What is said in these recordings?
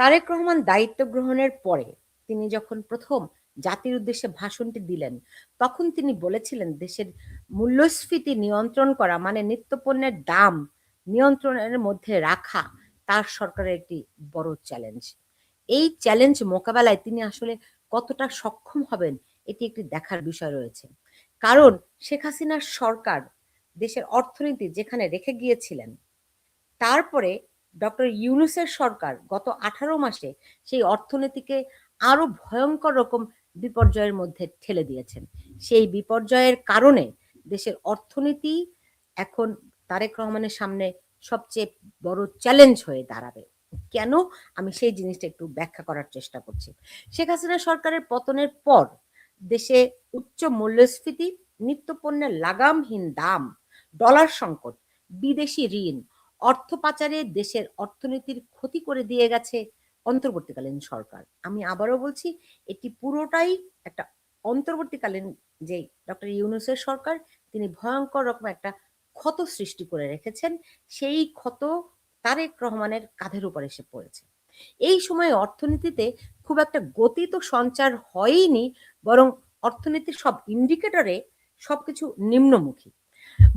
তারেক রহমান দায়িত্ব গ্রহণের পরে তিনি যখন প্রথম জাতির উদ্দেশ্যে ভাষণটি দিলেন, তখন তিনি বলেছিলেন দেশের মূল্যস্ফীতি নিয়ন্ত্রণ করা মানে নিত্যপণ্যের দাম নিয়ন্ত্রণের মধ্যে রাখা তার সরকারের একটি বড় চ্যালেঞ্জ। এই চ্যালেঞ্জ মোকাবেলায় তিনি আসলে কতটা সক্ষম হবেন এটি একটি দেখার বিষয় রয়েছে। কারণ শেখ হাসিনার সরকার দেশের অর্থনীতি যেখানে রেখে গিয়েছিলেন, তারপরে ডক্টর ইউনূসের সরকার গত 18 মাসে সেই অর্থনীতিকে আরো ভয়ংকর রকম বিপর্যয়ের মধ্যে ঠেলে দিয়েছেন। সেই বিপর্যয়ের কারণে দেশের অর্থনীতি এখন তারেক রহমানের সামনে সবচেয়ে বড় চ্যালেঞ্জ হয়ে দাঁড়াবে। কেন? আমি সেই জিনিসটা একটু ব্যাখ্যা করার চেষ্টা করছি। শেখ হাসিনা সরকারের পতনের পর দেশে উচ্চ মূল্যস্ফীতি, নিত্যপণ্যের লাগামহীন দাম, ডলার সংকট, বিদেশি ঋণ, অর্থ পাচারে দেশের অর্থনীতির ক্ষতি করে দিয়ে গেছে অন্তর্বর্তীকালীন সরকার। আমি আবারও বলছি, এটি পুরোটাই একটা অন্তর্বর্তীকালীন যে ডক্টর ইউনূসের সরকার, তিনি ভয়ঙ্কর রকম একটা ক্ষত সৃষ্টি করে রেখেছেন। সেই ক্ষত তারেক রহমানের কাঁধের উপর এসে পড়েছে। এই সময়ে অর্থনীতিতে খুব একটা গতি তো সঞ্চার হয়ইনি, বরং অর্থনীতির সব ইন্ডিকেটরে সবকিছু নিম্নমুখী।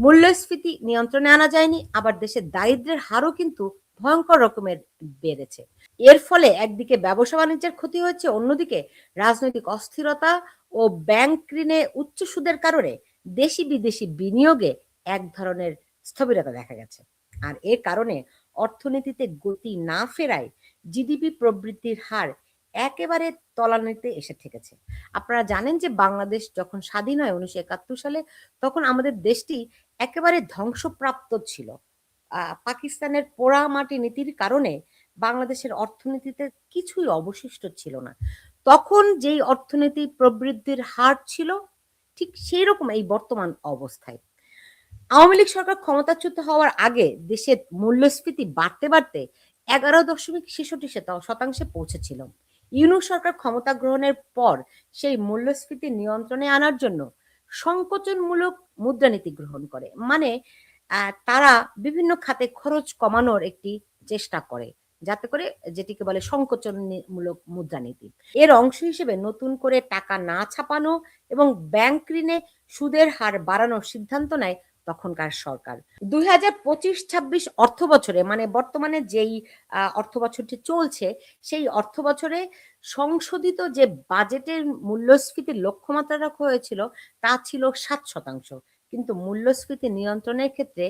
মূল্যস্ফীতি নিয়ন্ত্রণে আনা যায়নি, আবার দেশের দারিদ্র্যের হারও কিন্তু ভয়ঙ্কর রকমের বেড়েছে। এর ফলে একদিকে ব্যবসা বাণিজ্যের ক্ষতি হচ্ছে, অন্যদিকে রাজনৈতিক অস্থিরতা ও ব্যাংক ঋণে উচ্চ সুদের কারণে দেশি বিদেশি বিনিয়োগে এক ধরনের স্থবিরতা দেখা গেছে। আর এর কারণে অর্থনীতিতে গতি না ফেরায় জিডিপি প্রবৃদ্ধির হার একেবারে তলানিতে এসে ঠেকেছে। আপনারা জানেন যে বাংলাদেশ যখন স্বাধীন হয় 1971 সালে, তখন আমাদের দেশটি একেবারে ধ্বংসপ্রাপ্ত ছিল। পাকিস্তানের পোড়ামাটি নীতির কারণে বাংলাদেশের অর্থনীতিতে কিছুই অবশিষ্ট ছিল না। তখন যেই অর্থনীতি প্রবৃদ্ধির হার ছিল, ঠিক সেই রকম এই বর্তমান অবস্থায়। আওয়ামী লীগ সরকার ক্ষমতাচ্যুত হওয়ার আগে দেশের মূল্যস্ফীতি বাড়তে বাড়তে 11.66% পৌঁছেছিল। ইউনূস সরকার ক্ষমতা গ্রহণের পর সেই মূল্যস্ফীতি নিয়ন্ত্রণে আনার জন্য সংকোচনমূলক মুদ্রানীতি গ্রহণ করে। মানে তারা বিভিন্ন খাতে খরচ কমানোর একটি চেষ্টা করে, যাতে করে যেটিকে বলে সংকোচনমূলক মুদ্রানীতি। এর অংশ হিসেবে নতুন করে টাকা না ছাপানো এবং ব্যাংক ঋণে সুদের হার বাড়ানোর সিদ্ধান্ত নেয় তখনকার সরকার। 2025-26 অর্থ বছরে মানে বর্তমানে যেই অর্থ বছরটি চলছে, সেই অর্থ বছরে সংশোধিত যে বাজেটের মূল্যস্ফীতির লক্ষ্যমাত্রা রাখা হয়েছিল তা ছিল 7%। কিন্তু মূল্যস্ফীতি নিয়ন্ত্রণের ক্ষেত্রে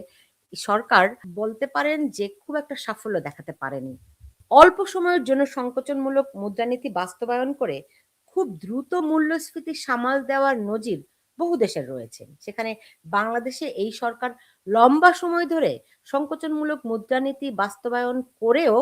সরকার বলতে পারেন যে খুব একটা সাফল্য দেখাতে পারেনি। অল্প সময়ের জন্য সংকোচনমূলক মুদ্রানীতি বাস্তবায়ন করে খুব দ্রুত মূল্যস্ফীতি সামাল দেওয়ার নজির বহু দেশের রয়েছে। সেখানে বাংলাদেশে এই সরকার লম্বা সময় ধরে সংকোচনমূলক মুদ্রানীতি বাস্তবায়ন করেও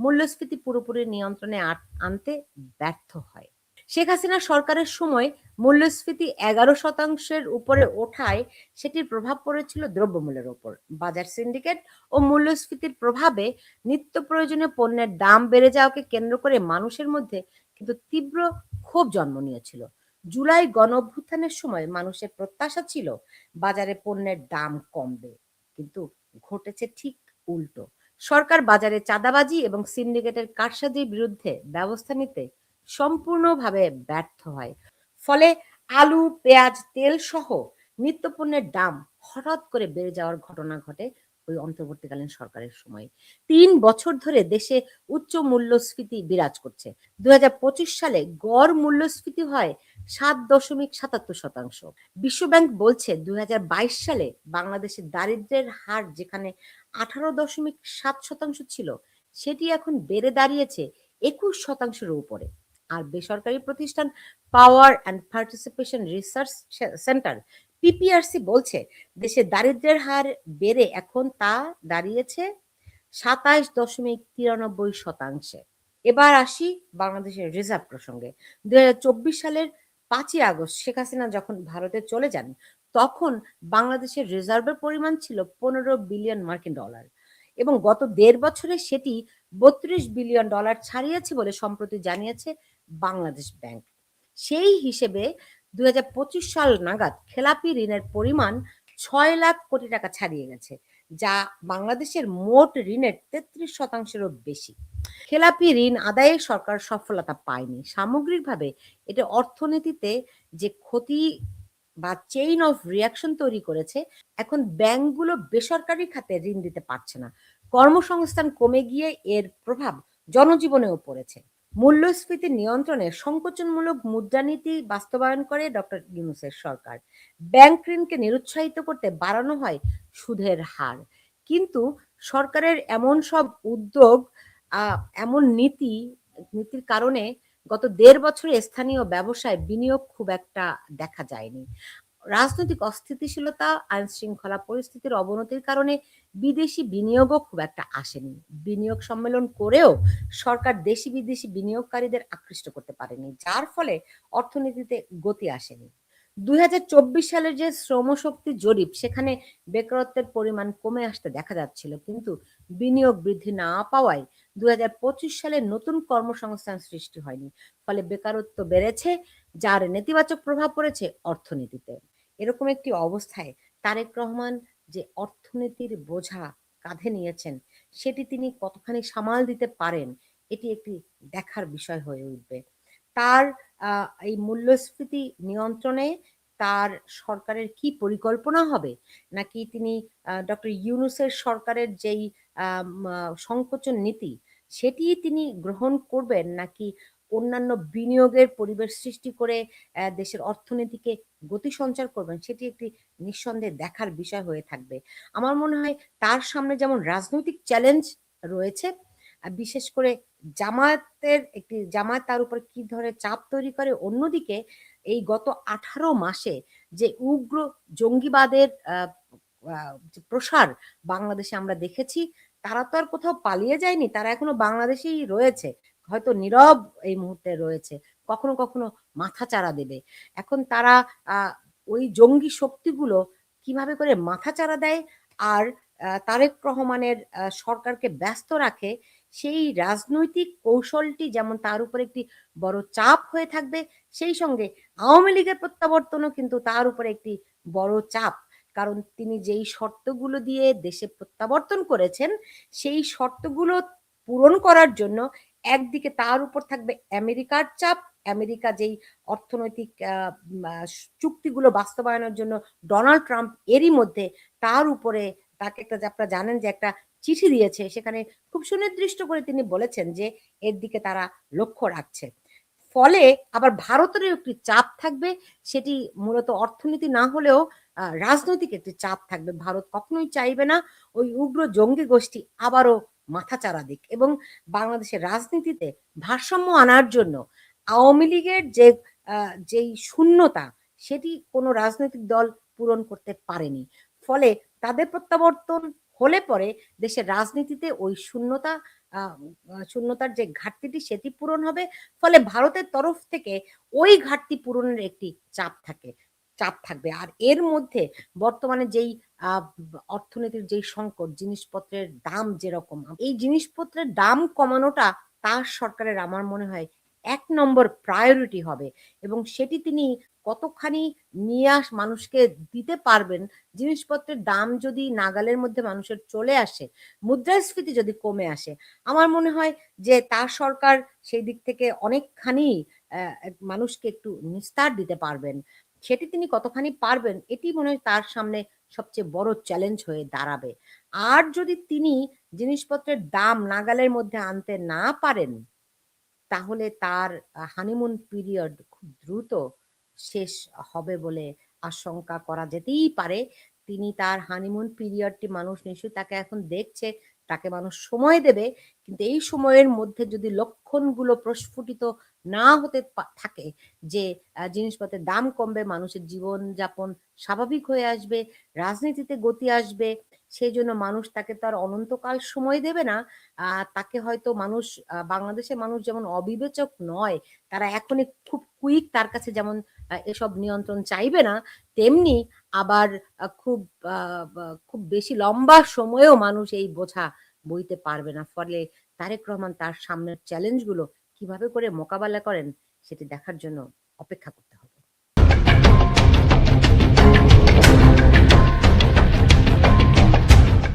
মূল্যস্ফীতি পুরোপুরি নিয়ন্ত্রণে আনতে ব্যর্থ হয়। শেখ হাসিনা সরকারের সময় মূল্যস্ফীতি 11% উপরে ওঠায় সেটির প্রভাব পড়েছিল দ্রব্যমূল্যের উপর। বাজার সিন্ডিকেট ও মূল্যস্ফীতির প্রভাবে নিত্য প্রয়োজনীয় পণ্যের দাম বেড়ে যাওয়াকে কেন্দ্র করে মানুষের মধ্যে কিন্তু তীব্র ক্ষোভ জন্ম নিয়েছিল। জুলাই গণঅভ্যুত্থানের সময় মানুষের প্রত্যাশা ছিল বাজারে পণ্যের দাম কমবে, কিন্তু ঘটেছে ঠিক উল্টো। সরকার বাজারে চাঁদাবাজি এবং সিন্ডিকেটের কারসাজির বিরুদ্ধে ব্যবস্থা নিতে সম্পূর্ণভাবে ব্যর্থ হয়। ফলে আলু, পেঁয়াজ, তেল সহ নিত্যপণ্যের দাম হঠাৎ করে বেড়ে যাওয়ার ঘটনা ঘটে ওই অন্তর্বর্তীকালীন সরকারের সময়। 3 বছর ধরে দেশে উচ্চ মূল্যস্ফীতি বিরাজ করছে। 2025 সালে গড় মূল্যস্ফীতি হয় 7.77%। বিশ্বব্যাংক বলছে 2022 সালে বাংলাদেশের দারিদ্র্যের হার যেখানে 18.7% ছিল, সেটি এখন বেড়ে দাঁড়িয়েছে 21%-এর উপরে। আর বেসরকারি প্রতিষ্ঠান power and participation research centre PPRC বলছে দেশে দারিদ্র্যের হার বেড়ে এখন তা দাঁড়িয়েছে 27.93%। এবার আসি বাংলাদেশের রিজার্ভ প্রসঙ্গে। 2024 সালের 5ই আগস্ট শেখ হাসিনা যখন ভারতে চলে যান, তখন বাংলাদেশের রিজার্ভের পরিমাণ ছিল 15 বিলিয়ন মার্কিন ডলার এবং গত 1.5 বছরে সেটি 32 বিলিয়ন ডলার ছাড়িয়েছে বলে সম্প্রতি জানিয়েছে বাংলাদেশ ব্যাংক। সেই হিসেবে 2025 সাল নাগাদ খেলাপি ঋণের পরিমাণ 6 লাখ কোটি টাকা ছাড়িয়ে গেছে, যা বাংলাদেশের মোট ঋণের 33%-এরও বেশি। খেলাপি ঋণ আদায়ে সরকার সফলতা পায়নি। সামগ্রিকভাবে এটা অর্থনীতিতে যে ক্ষতি বা চেইন অফ রিঅ্যাকশন তৈরি করেছে, এখন ব্যাংকগুলো বেসরকারি খাতে ঋণ দিতে পারছে না। কর্মসংস্থান কমে গিয়ে এর প্রভাব জনজীবনেও পড়েছে। মূল্যস্ফীতি নিয়ন্ত্রণে সংকোচনমূলক মুদ্রানীতি বাস্তবায়ন করে ডক্টর ইউনূসের সরকার। ব্যাংক ঋণকে নিরুৎসাহিত করতে বাড়ানো হয় সুদের হার। কিন্তু সরকারের এমন সব উদ্যোগ, আ এমন নীতির কারণে গত ১.৫ বছরে স্থানীয় ব্যবসায় বিনিয়োগ খুব একটা দেখা যায়নি। রাজনৈতিক অস্থিতিশীলতা, আইনশৃঙ্খলা পরিস্থিতির অবনতির কারণে বিদেশি বিনিয়োগও খুব একটা আসেনি। বিনিয়োগ সম্মেলন করেও সরকার দেশি বিদেশি বিনিয়োগকারীদের আকৃষ্ট করতে পারেনি। যার ফলে অর্থনীতিতে গতি আসেনি। ২০২৪ সালের যে শ্রমশক্তি জরিপ, সেখানে বেকারত্বের পরিমাণ কমে আসতে দেখা যাচ্ছিল। কিন্তু বিনিয়োগ বৃদ্ধি না পাওয়ায় ২০২৫ সালে নতুন কর্মসংস্থান সৃষ্টি হয়নি। ফলে বেকারত্ব বেড়েছে, যার নেতিবাচক প্রভাব পড়েছে অর্থনীতিতে। এরকম একটি অবস্থায় তারেক রহমান যে অর্থনীতির বোঝা কাঁধে নিয়েছেন, সেটি তিনি কতখানি সামাল দিতে পারেন, এটি একটি দেখার বিষয় হয়ে উঠবে। তার এই মূল্যস্ফীতি নিয়ন্ত্রণে তার সরকারের কি পরিকল্পনা হবে? নাকি তিনি ডক্টর ইউনূসের সরকারের যেই সংকোচন নীতি, সেটিই তিনি গ্রহণ করবেন? নাকি অন্যান্য বিনিয়োগের পরিবেশ সৃষ্টি করে দেশের অর্থনীতিকে গতি সঞ্চার করবেন? সেটি একটি নিঃসন্দেহে দেখার বিষয় হয়ে থাকবে। আমার মনে হয় তার সামনে যেমন রাজনৈতিক চ্যালেঞ্জ রয়েছে, বিশেষ করে জামায়াত তার উপর কি ধরনের চাপ তৈরি করে, অন্যদিকে এই গত ১৮ মাসে যে উগ্র জঙ্গিবাদের যে প্রসার বাংলাদেশে আমরা দেখেছি, তারা তো আর কোথাও পালিয়ে যায়নি। তারা এখনো বাংলাদেশেই রয়েছে। হয়তো নীরব এই মুহূর্তে রয়েছে। কখনো, কখনো মাথাচাড়া দেবে। এখন তারা আ ওই জঙ্গি শক্তিগুলো কিভাবে করে মাথাচাড়া দেয় আর তারেক রহমানের সরকারকে ব্যস্ত রাখে, সেই রাজনৈতিক কৌশলটি যেমন তার উপর একটি বড় চাপ হয়ে থাকবে, সেই সঙ্গে আওয়ামী লীগের প্রত্যাবর্তনও কিন্তু তার উপরে একটি বড় চাপ। কারণ তিনি যেই শর্তগুলো দিয়ে দেশে প্রত্যাবর্তন করেছেন, সেই শর্তগুলো পূরণ করার জন্য একদিকে তার উপর থাকবে আমেরিকার চাপ। আমেরিকা যেই অর্থনৈতিক মা চুক্তিগুলো বাস্তবায়নের জন্য ডোনাল্ড ট্রাম্প এরই মধ্যে তার উপরে তাকে একটা, যে আপনারা জানেন যে একটা চিঠি দিয়েছে, সেখানে খুব সুনির্দিষ্ট করে তিনি বলেছেন যে এর দিকে তারা লক্ষ্য রাখছে। ফলে আবার ভারতেরও একটি চাপ থাকবে, সেটি মূলত অর্থনীতি না হলেও রাজনৈতিক একটি চাপ থাকবে। ভারত কখনোই চাইবে না ওই উগ্র জঙ্গি গোষ্ঠী আবারও মাথাচাড়া দিক, এবং বাংলাদেশের রাজনীতিতে ভারসাম্য আনার জন্য আওয়ামী লীগের যেই শূন্যতা, সেটি কোনো রাজনৈতিক দল পূরণ করতে পারেনি। ফলে তাদের প্রত্যাবর্তন হলে পরে দেশের রাজনীতিতে ওই আ শূন্যতার যে ঘাটতিটি, সেটি পূরণ হবে। ফলে ভারতের তরফ থেকে ওই ঘাটতি পূরণের একটি চাপ থাকবে। আর এর মধ্যে বর্তমানে যেই আ অর্থনীতির যেই সংকট, জিনিসপত্রের দাম যেরকম, এই জিনিসপত্রের দাম কমানোটা তার সরকারের আমার মনে হয় ১ নম্বর প্রায়োরিটি হবে, এবং সেটি তিনি কতখানি নিয়ে মানুষকে দিতে পারবেন। জিনিসপত্রের দাম যদি নাগালের মধ্যে মানুষের চলে আসে, মুদ্রাস্ফীতি যদি কমে আসে, আমার মনে হয় যে তার সরকার সেই দিক থেকে অনেকখানি মানুষকে একটু নিস্তার দিতে পারবেন। সেটি তিনি কতখানি পারবেন, এটি মনে হয় তার সামনে সবচেয়ে বড় চ্যালেঞ্জ হয়ে দাঁড়াবে। আর যদি তিনি জিনিসপত্রের দাম নাগালের মধ্যে আনতে না পারেন, তাহলে তার হানিমুন পিরিয়ড খুব দ্রুত শেষ হবে বলে আশঙ্কা করা যেতেই পারে। তিনি তার হানিমুন পিরিয়ডটি, মানুষ নিশ্চয়ই তাকে এখন দেখছে, তাকে মানুষ সময় দেবে। কিন্তু এই সময়ের মধ্যে যদি লক্ষণগুলো প্রস্ফুটিত না হতে থাকে, যে জিনিসপত্রের দাম কমবে, মানুষের জীবনযাপন স্বাভাবিক হয়ে আসবে, রাজনীতিতে গতি আসবে, সেজন্য মানুষ তাকে তো আর অনন্তকাল সময় দেবে না। আ তাকে হয়তো মানুষ, বাংলাদেশের মানুষ যেমন অবিবেচক নয়, তারা এখনই খুব কুইক, তার কাছে যেমন এসব নিয়ন্ত্রণ চাইবে না, তেমনি আবার খুব আ বা খুব বেশি লম্বা সময়েও মানুষ এই বোঝা বইতে পারবে না। ফলে তারেক রহমান তার সামনের চ্যালেঞ্জগুলো কিভাবে করে মোকাবেলা করেন, সেটি দেখার জন্য অপেক্ষা করতে হবে।